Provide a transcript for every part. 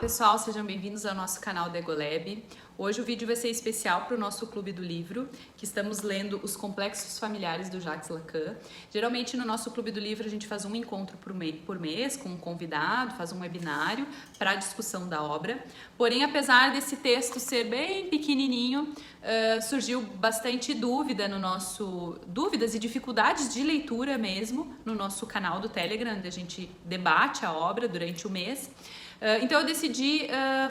pessoal, sejam bem-vindos ao nosso canal da EgoLab. Hoje o vídeo vai ser especial para o nosso Clube do Livro, que estamos lendo Os Complexos Familiares do Jacques Lacan. Geralmente no nosso Clube do Livro a gente faz um encontro por mês com um convidado, faz um webinário para a discussão da obra. Porém, apesar desse texto ser bem pequenininho, surgiu bastante dúvidas e dificuldades de leitura mesmo no nosso canal do Telegram, onde a gente debate a obra durante o mês. Então eu decidi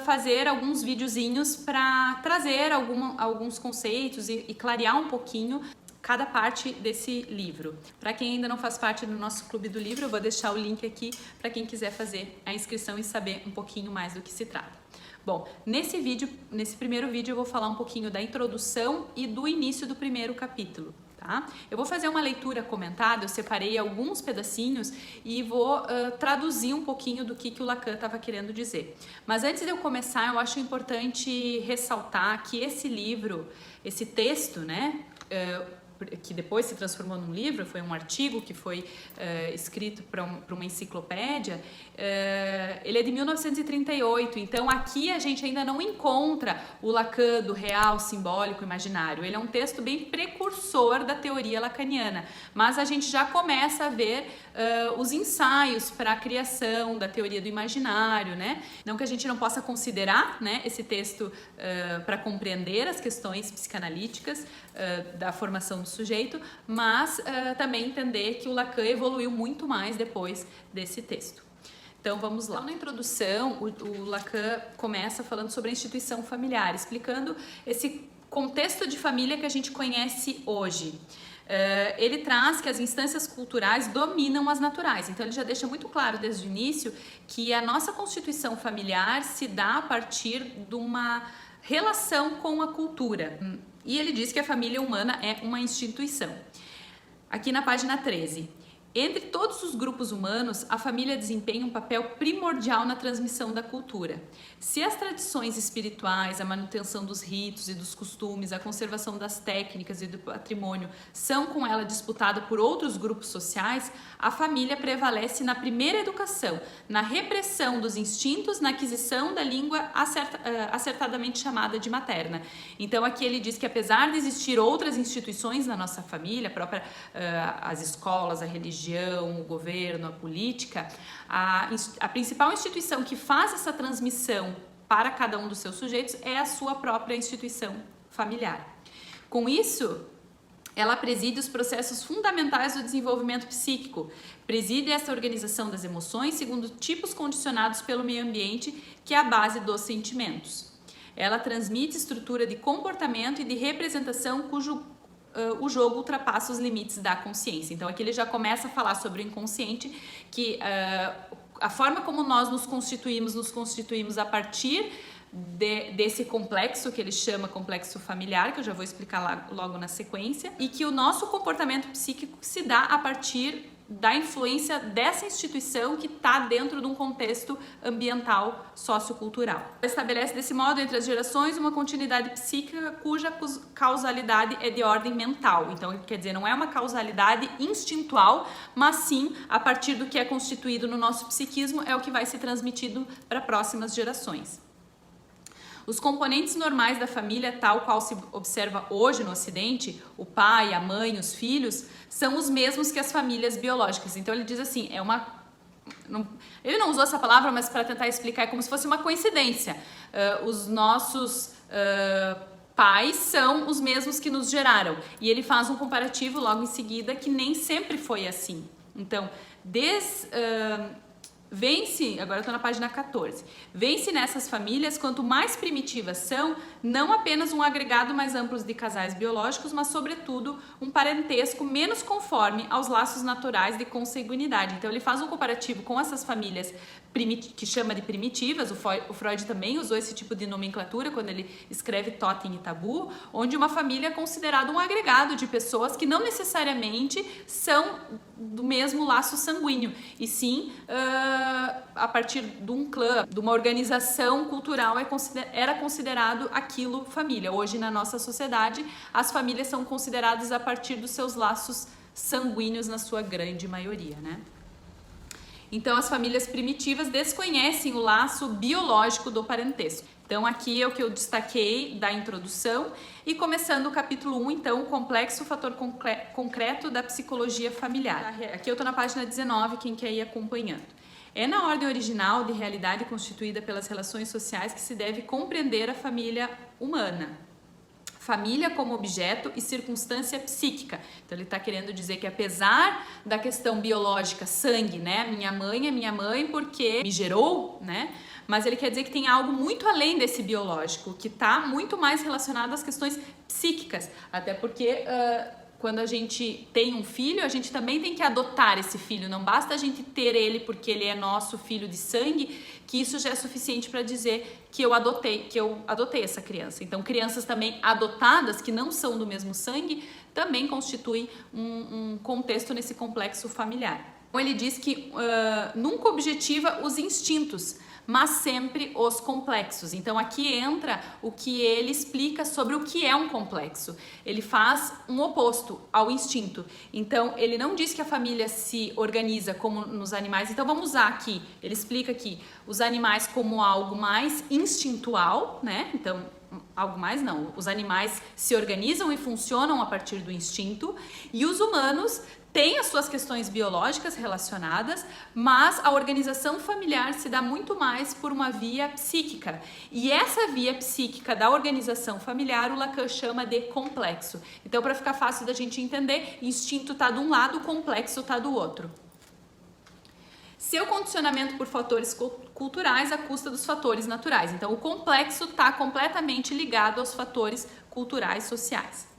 fazer alguns videozinhos para trazer alguns conceitos e clarear um pouquinho cada parte desse livro. Para quem ainda não faz parte do nosso Clube do Livro, eu vou deixar o link aqui para quem quiser fazer a inscrição e saber um pouquinho mais do que se trata. Bom, nesse primeiro vídeo eu vou falar um pouquinho da introdução e do início do primeiro capítulo. Tá? Eu vou fazer uma leitura comentada, eu separei alguns pedacinhos e vou traduzir um pouquinho do que o Lacan estava querendo dizer. Mas antes de eu começar, eu acho importante ressaltar que esse livro, esse texto, né, que depois se transformou num livro, foi um artigo que foi escrito para uma enciclopédia, ele é de 1938, então aqui a gente ainda não encontra o Lacan do real, simbólico, imaginário. Ele é um texto bem precursor da teoria lacaniana, mas a gente já começa a ver os ensaios para a criação da teoria do imaginário, né? Não que a gente não possa considerar, né, esse texto para compreender as questões psicanalíticas da formação do sujeito, mas também entender que o Lacan evoluiu muito mais depois desse texto. Então vamos lá. Então, na introdução, o Lacan começa falando sobre a instituição familiar, explicando esse contexto de família que a gente conhece hoje. Ele traz que as instâncias culturais dominam as naturais, então ele já deixa muito claro desde o início que a nossa constituição familiar se dá a partir de uma relação com a cultura. E ele diz que a família humana é uma instituição. Aqui na página 13. Entre todos os grupos humanos, a família desempenha um papel primordial na transmissão da cultura. Se as tradições espirituais, a manutenção dos ritos e dos costumes, a conservação das técnicas e do patrimônio são com ela disputadas por outros grupos sociais, a família prevalece na primeira educação, na repressão dos instintos, na aquisição da língua acertadamente chamada de materna. Então aqui ele diz que apesar de existir outras instituições na nossa família, as escolas, a religião, o governo, a política, a principal instituição que faz essa transmissão para cada um dos seus sujeitos é a sua própria instituição familiar. Com isso, ela preside os processos fundamentais do desenvolvimento psíquico, preside essa organização das emoções segundo tipos condicionados pelo meio ambiente, que é a base dos sentimentos. Ela transmite estrutura de comportamento e de representação cujo o jogo ultrapassa os limites da consciência. Então aqui ele já começa a falar sobre o inconsciente, que a forma como nós nos constituímos a partir desse complexo que ele chama complexo familiar, que eu já vou explicar logo na sequência, e que o nosso comportamento psíquico se dá a partir da influência dessa instituição que está dentro de um contexto ambiental sociocultural. Estabelece desse modo entre as gerações uma continuidade psíquica cuja causalidade é de ordem mental. Então, quer dizer, não é uma causalidade instintual, mas sim a partir do que é constituído no nosso psiquismo é o que vai ser transmitido para próximas gerações. Os componentes normais da família, tal qual se observa hoje no Ocidente, o pai, a mãe, os filhos, são os mesmos que as famílias biológicas. Então ele diz assim, ele não usou essa palavra, mas para tentar explicar é como se fosse uma coincidência. Os nossos pais são os mesmos que nos geraram. E ele faz um comparativo logo em seguida que nem sempre foi assim. Então, vence, agora eu estou na página 14, vence nessas famílias, quanto mais primitivas são, não apenas um agregado mais amplo de casais biológicos, mas sobretudo um parentesco menos conforme aos laços naturais de consanguinidade. Então ele faz um comparativo com essas famílias que chama de primitivas, o Freud também usou esse tipo de nomenclatura quando ele escreve Totem e Tabu, onde uma família é considerada um agregado de pessoas que não necessariamente são do mesmo laço sanguíneo, e sim a partir de um clã, de uma organização cultural era considerado aquilo família. Hoje na nossa sociedade as famílias são consideradas a partir dos seus laços sanguíneos na sua grande maioria, né? Então, as famílias primitivas desconhecem o laço biológico do parentesco. Então, aqui é o que eu destaquei da introdução e começando o capítulo 1, então, o complexo fator concreto da psicologia familiar. Aqui eu estou na página 19, quem quer ir acompanhando. É na ordem original de realidade constituída pelas relações sociais que se deve compreender a família humana. Família como objeto e circunstância psíquica. Então ele está querendo dizer que apesar da questão biológica, sangue, né? Minha mãe é minha mãe porque me gerou, né? Mas ele quer dizer que tem algo muito além desse biológico, que está muito mais relacionado às questões psíquicas. Até porque quando a gente tem um filho, a gente também tem que adotar esse filho. Não basta a gente ter ele porque ele é nosso filho de sangue, que isso já é suficiente para dizer que eu adotei essa criança. Então, crianças também adotadas, que não são do mesmo sangue, também constituem um contexto nesse complexo familiar. Então, ele diz que nunca objetiva os instintos, mas sempre os complexos. Então aqui entra o que ele explica sobre o que é um complexo. Ele faz um oposto ao instinto. Então ele não diz que a família se organiza como nos animais. Então vamos usar aqui, ele explica aqui os animais como algo mais instintual, né? Então algo mais não, os animais se organizam e funcionam a partir do instinto e os humanos tem as suas questões biológicas relacionadas, mas a organização familiar se dá muito mais por uma via psíquica. E essa via psíquica da organização familiar, o Lacan chama de complexo. Então, para ficar fácil da gente entender, instinto está de um lado, complexo está do outro. Seu condicionamento por fatores culturais à custa dos fatores naturais. Então, o complexo está completamente ligado aos fatores culturais sociais.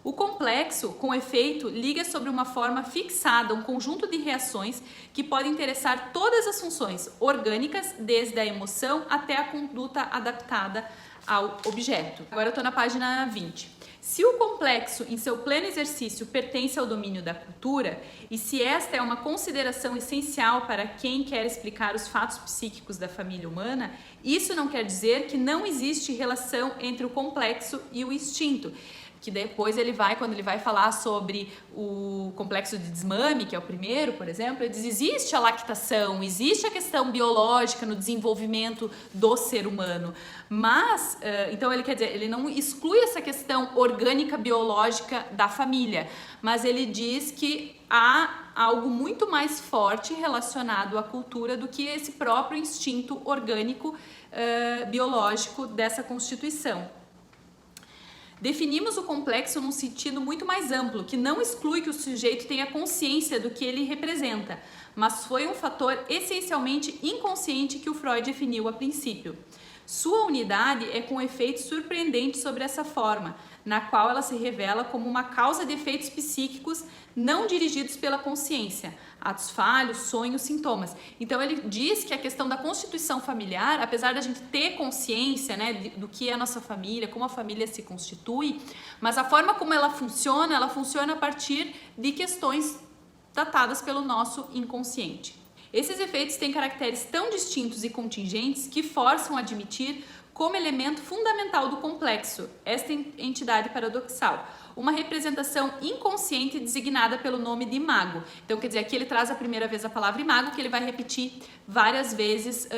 O complexo, com efeito, liga sobre uma forma fixada um conjunto de reações que podem interessar todas as funções orgânicas, desde a emoção até a conduta adaptada ao objeto. Agora eu estou na página 20. Se o complexo, em seu pleno exercício, pertence ao domínio da cultura, e se esta é uma consideração essencial para quem quer explicar os fatos psíquicos da família humana, isso não quer dizer que não existe relação entre o complexo e o instinto. Que depois ele vai, quando ele vai falar sobre o complexo de desmame, que é o primeiro, por exemplo, ele diz, existe a lactação, existe a questão biológica no desenvolvimento do ser humano, mas, então ele quer dizer, ele não exclui essa questão orgânica biológica da família, mas ele diz que há algo muito mais forte relacionado à cultura do que esse próprio instinto orgânico biológico dessa constituição. Definimos o complexo num sentido muito mais amplo, que não exclui que o sujeito tenha consciência do que ele representa, mas foi um fator essencialmente inconsciente que o Freud definiu a princípio. Sua unidade é com efeito surpreendente sobre essa forma, na qual ela se revela como uma causa de efeitos psíquicos não dirigidos pela consciência, atos falhos, sonhos, sintomas. Então ele diz que a questão da constituição familiar, apesar da gente ter consciência, né, do que é a nossa família, como a família se constitui, mas a forma como ela funciona a partir de questões datadas pelo nosso inconsciente. Esses efeitos têm caracteres tão distintos e contingentes que forçam a admitir como elemento fundamental do complexo esta entidade paradoxal, uma representação inconsciente designada pelo nome de imago. Então, quer dizer, aqui ele traz a primeira vez a palavra imago, que ele vai repetir várias vezes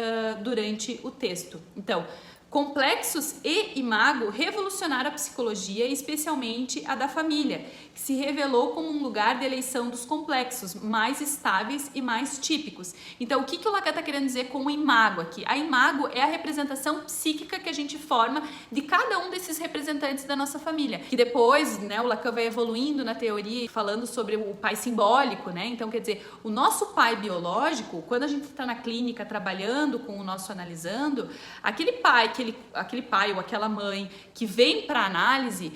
durante o texto. Então, complexos e imago revolucionaram a psicologia, especialmente a da família, que se revelou como um lugar de eleição dos complexos, mais estáveis e mais típicos. Então, o que o Lacan está querendo dizer com o imago aqui? A imago é a representação psíquica que a gente forma de cada um desses representantes da nossa família. Que depois, né, o Lacan vai evoluindo na teoria, falando sobre o pai simbólico, né? Então, quer dizer, o nosso pai biológico, quando a gente está na clínica trabalhando com o nosso analisando, aquele pai ou aquela mãe que vem para análise,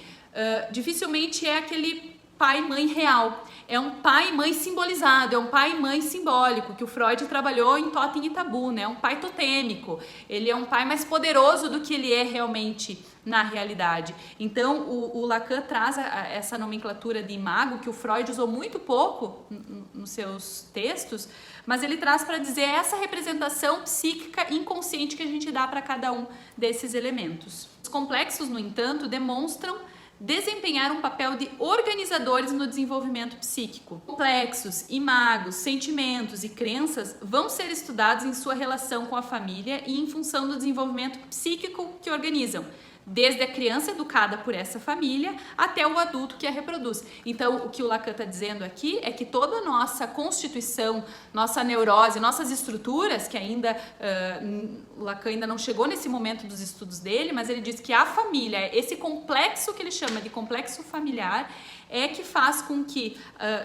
dificilmente é aquele pai e mãe real. É um pai e mãe simbolizado, é um pai e mãe simbólico, que o Freud trabalhou em Totem e Tabu, né? É um pai totêmico, ele é um pai mais poderoso do que ele é realmente na realidade. Então, o Lacan traz essa nomenclatura de imago, que o Freud usou muito pouco nos seus textos, mas ele traz para dizer essa representação psíquica inconsciente que a gente dá para cada um desses elementos. Os complexos, no entanto, demonstram desempenhar um papel de organizadores no desenvolvimento psíquico. Complexos, imagos, sentimentos e crenças vão ser estudados em sua relação com a família e em função do desenvolvimento psíquico que organizam, desde a criança educada por essa família até o adulto que a reproduz. Então, o que o Lacan está dizendo aqui é que toda a nossa constituição, nossa neurose, nossas estruturas, que ainda, o Lacan ainda não chegou nesse momento dos estudos dele, mas ele diz que a família, esse complexo que ele chama de complexo familiar, é que faz com que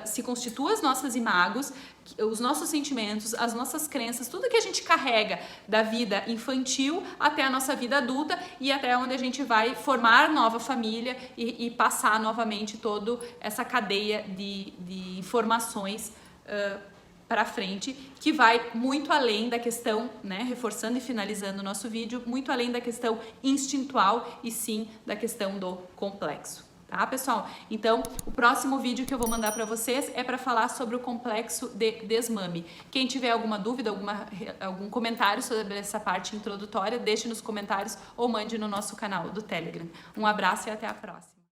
se constitua as nossas imagos, os nossos sentimentos, as nossas crenças, tudo que a gente carrega da vida infantil até a nossa vida adulta e até onde a gente vai formar nova família e passar novamente toda essa cadeia de informações para frente, que vai muito além da questão, né, reforçando e finalizando o nosso vídeo, muito além da questão instintual e sim da questão do complexo. Tá, pessoal? Então, o próximo vídeo que eu vou mandar para vocês é para falar sobre o complexo de desmame. Quem tiver alguma dúvida, algum comentário sobre essa parte introdutória, deixe nos comentários ou mande no nosso canal do Telegram. Um abraço e até a próxima.